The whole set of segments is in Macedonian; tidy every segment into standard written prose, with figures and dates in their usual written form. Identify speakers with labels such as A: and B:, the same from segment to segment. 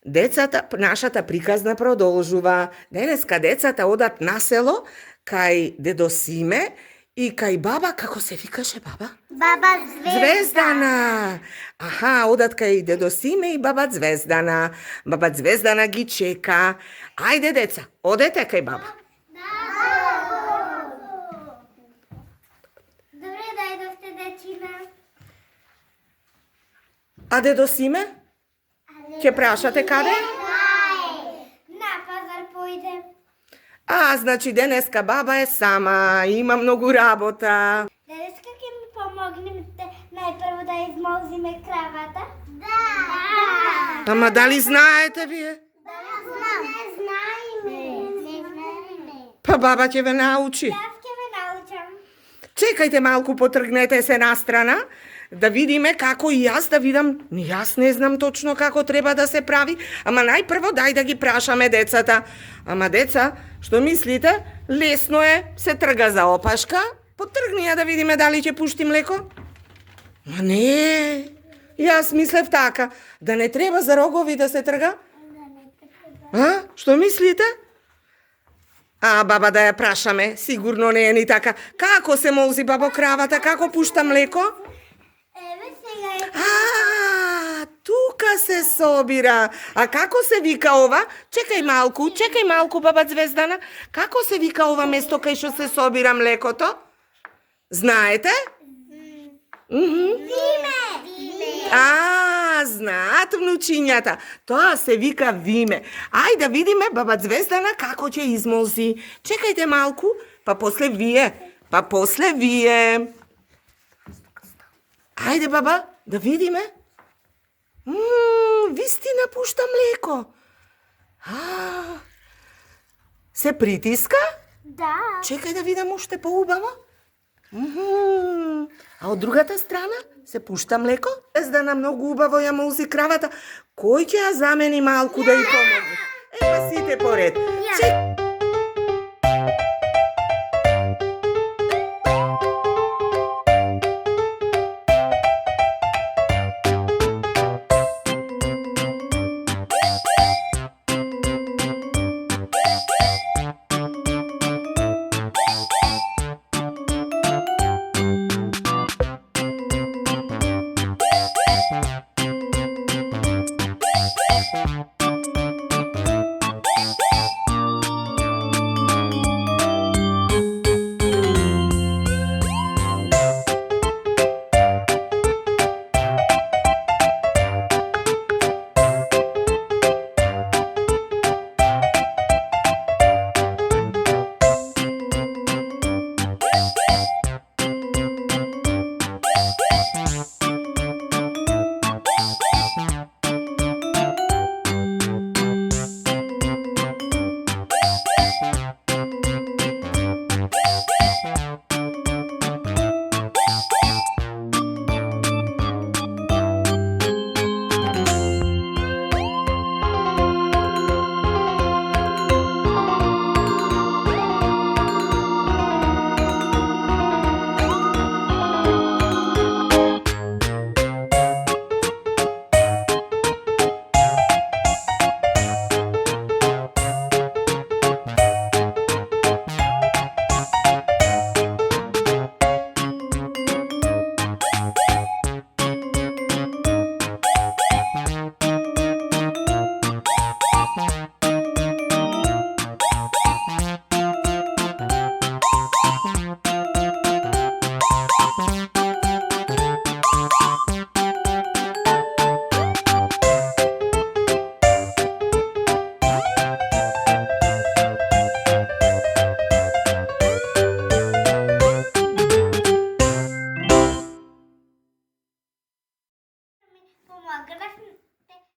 A: нашата приказна продолжува. Денеска децата одат на село кај дедо Симе и кај баба, како се викаше баба?
B: Баба
A: Звездана. Аха, одат кај дедо Симе и баба Звездана. Баба Звездана ги чека. Ајде, деца, одете кај баба.
B: Добре, дојдовте, дечина.
A: А дедо Симе? Ќе прашате каде?
B: На пазар појдем.
A: Значи денеска баба е сама, има многу работа.
B: Денеска ќе ми помогнете најпрво да измолзиме кравата? Да.
A: Ама дали знаете вие?
B: Не знаеме.
A: Па баба ќе ве научи.
B: Јас ќе ве научам.
A: Чекајте малку, потргнете се настрана, да видиме како и јас да видам. Јас не знам точно како треба да се прави, ама најпрво дај да ги прашаме децата. Ама деца, што мислите? Лесно е, се трга за опашка. Потргни ја да видиме дали ќе пушти млеко. Ма не, јас мислев така, да не треба за рогови да се трга. Што мислите? Баба да ја прашаме, сигурно не е ни така. Како се молзи бабо кравата, како пушта млеко?
B: Еве сега е.
A: Тука се собира. А како се вика ова? Чекај малку, баба Звездана. Како се вика ова место кај што се собира млекото? Знаете?
B: Виме.
A: Знаат внучињата. Тоа се вика виме. Ајде да видиме баба Звездана како ќе измолзи. Чекајте малку, па после вие. Ајде баба, да видиме. Вистина пушта млеко. Се притиска?
B: Да.
A: Чекај да видам уште поубаво. А од другата страна се пушта млеко. Звездана многу убаво ја молзи кравата. Кој ќе ја замени малку да ја помогне? Ева сите поред.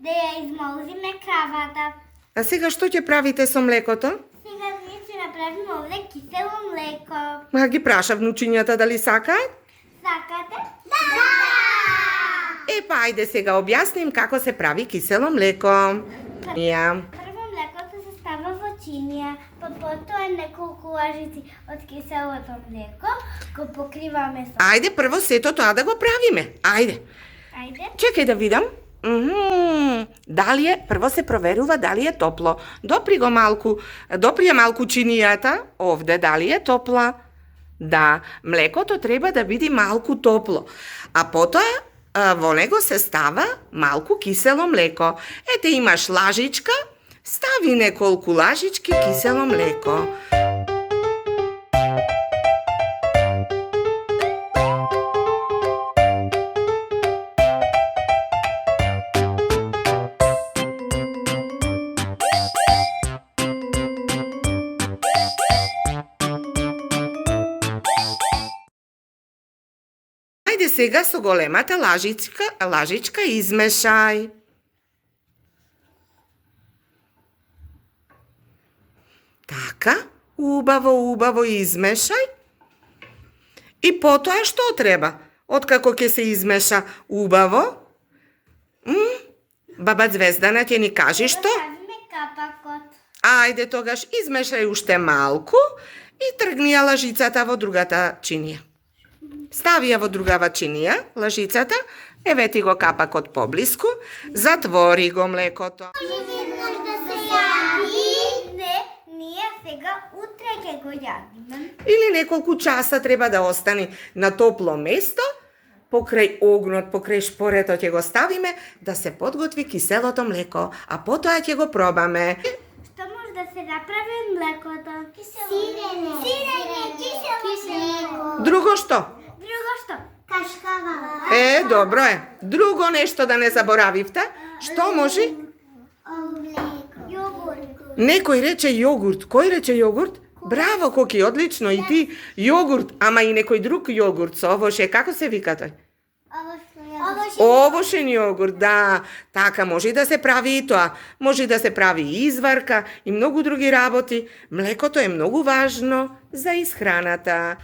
B: Да ја измолзиме кравата.
A: А сега што ќе правите со млекото?
B: Сега ние ќе направиме овде кисело млеко.
A: Ги праша внучињата дали сакаат?
B: Сакате? Да!
A: Па ајде сега објасним како се прави кисело млеко.
B: Прво млекото се става во чинија, па потоа неколку лажици од киселото млеко го покриваме со.
A: Ајде прво сето тоа да го правиме. Ајде.
B: Ајде.
A: Чекај да видам. Прво се проверува дали е топло. Допри ја малку чинијата, овде дали е топла. Да, млекото треба да биде малку топло. А потоа во него се става малку кисело млеко. Ете имаш лажичка, стави неколку лажички кисело млеко. Ајде сега со големата лажичка измешај. Така, убаво измешај. И потоа што треба? Откако ќе се измеша убаво, баба Звездана ќе ни кажи што?
B: Ставиме капакот.
A: Ајде тогаш измешај уште малку и тргни ја лажицата во другата чинија. Стави ја во другава чинија, лажицата, еве ти го капакот поблиску, затвори го млекото.
B: Веднаш да се јади. Не, ние сега утре ќе го јадиме.
A: Или неколку часа треба да остани на топло место, покрај огнот, покрај шпоретот ќе го ставиме да се подготви киселото млеко, а потоа ќе го пробаме.
B: Што може да се направи од млекото? Сирење, кисело млеко.
A: Друго што?
B: Друго што? Кашкавал.
A: Добро е. Друго нешто да не заборавивте. Што може?
B: Јогурт.
A: Некој рече јогурт. Кој рече јогурт? Браво, Коки, одлично. И ти јогурт, ама и некој друг јогурт со овоше. Како се вика тој? Овошен јогурт, да. Така може да се прави и тоа. Може да се прави и изварка и многу други работи. Млекото е многу важно за исхраната.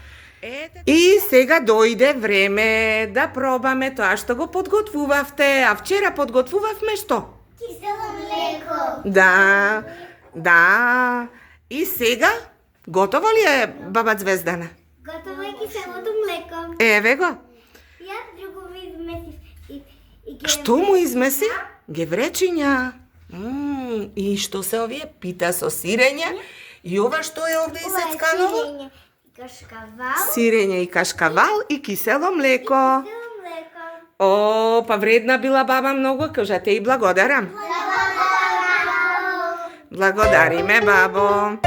A: И сега дојде време да пробаме тоа што го подготвувавте. А вчера подготвувавме што?
B: Кисело млеко.
A: Да. И сега готово ли е, баба Звездана?
B: Готово е киселото млеко.
A: Еве го.
B: Јас друго ви измесив.
A: Што му измеси? Гевречиња. И што се овие? Пита со сирење. И ова што е овде исецканово?
B: Сирење и кашкавал.
A: Сирење и кашкавал и кисело млеко.
B: Кисело млеко.
A: О, па вредна била баба многу, кажете и благодарам. Благодариме, бабо.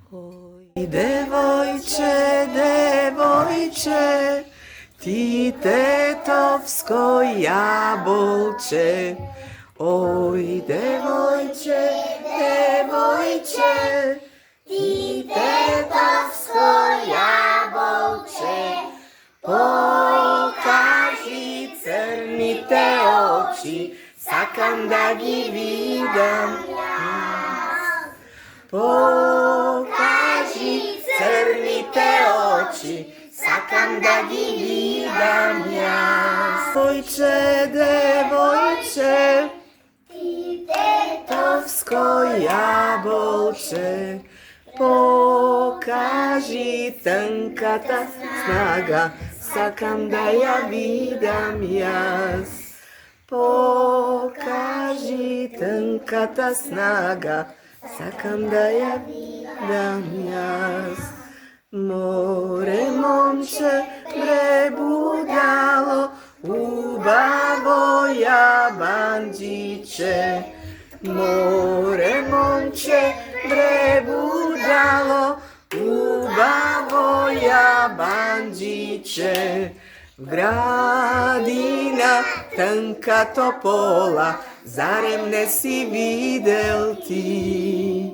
A: Oj, devojče, ti tetovsko jabolče. Oj, devojče, ti tetovsko jabolče. Pokaži crnite oči, sakam da gi vidam jas. Pokaži crnite oči, sakam da gi vidam jas. Devojče,
B: Ti tetovsko
A: tetovsko jabolče. Pokaži tankata snaga, sakam da ja vidam jas. Pokaži tankata snaga, sakam da ja vidam jas. Море момче пребудало, убаво јабанџиче. Море момче пребудало, убаво јабанџиче. Градина тънка топола, зарем не си видел ти?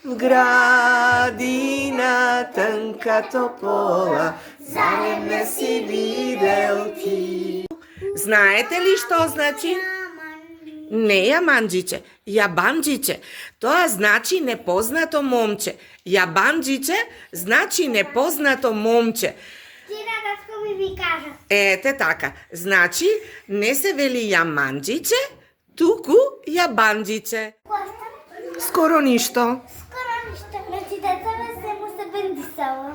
A: В градина тънка топола, зарем не си видел ти? Знаете ли што значи? Не јаманџиче, јабанџиче. Тоа значи непознато момче. Јабанџиче значи непознато момче.
B: Тина, татко ми кажа.
A: Ете така. Значи, не се вели јаманџиче, туку јабанџиче.
B: Коста?
A: Скоро ништо.
B: Скоро нищо. Значи децата се му се бендисало.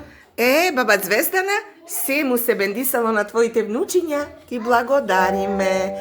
A: Баба Звездана, се му се бендисало на твоите внучиња. Ти благодариме.